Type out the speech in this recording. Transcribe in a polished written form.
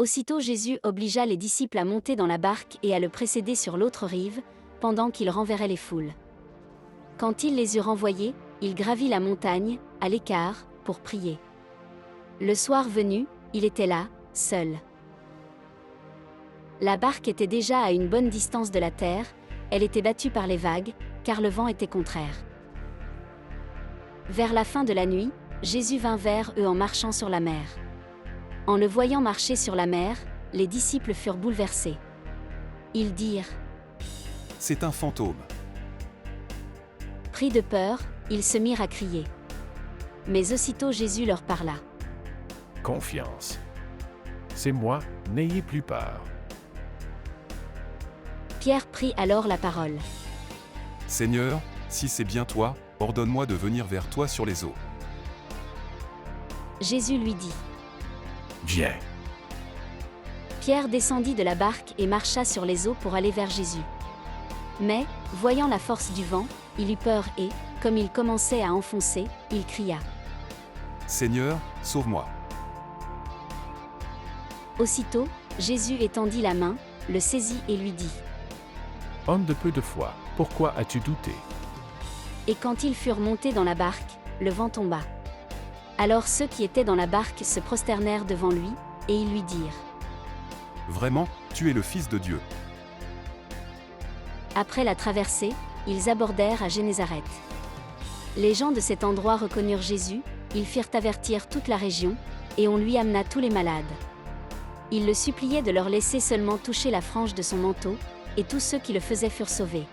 Aussitôt Jésus obligea les disciples à monter dans la barque et à le précéder sur l'autre rive, pendant qu'il renverrait les foules. Quand il les eut renvoyés, il gravit la montagne, à l'écart, pour prier. Le soir venu, il était là, seul. La barque était déjà à une bonne distance de la terre, elle était battue par les vagues, car le vent était contraire. Vers la fin de la nuit, Jésus vint vers eux en marchant sur la mer. En le voyant marcher sur la mer, les disciples furent bouleversés. Ils dirent : « C'est un fantôme !» Pris de peur, ils se mirent à crier. Mais aussitôt Jésus leur parla. « Confiance. C'est moi, n'ayez plus peur. » Pierre prit alors la parole. « Seigneur, si c'est bien toi, ordonne-moi de venir vers toi sur les eaux. » Jésus lui dit : « Viens. » Pierre descendit de la barque et marcha sur les eaux pour aller vers Jésus. Mais, voyant la force du vent, il eut peur et, comme il commençait à enfoncer, il cria : « Seigneur, sauve-moi !» Aussitôt, Jésus étendit la main, le saisit et lui dit : « Homme de peu de foi, pourquoi as-tu douté ?» Et quand ils furent montés dans la barque, le vent tomba. Alors ceux qui étaient dans la barque se prosternèrent devant lui, et ils lui dirent : « Vraiment, tu es le Fils de Dieu. » Après la traversée, ils abordèrent à Génézareth. Les gens de cet endroit reconnurent Jésus, ils firent avertir toute la région, et on lui amena tous les malades. Ils le suppliaient de leur laisser seulement toucher la frange de son manteau, et tous ceux qui le faisaient furent sauvés.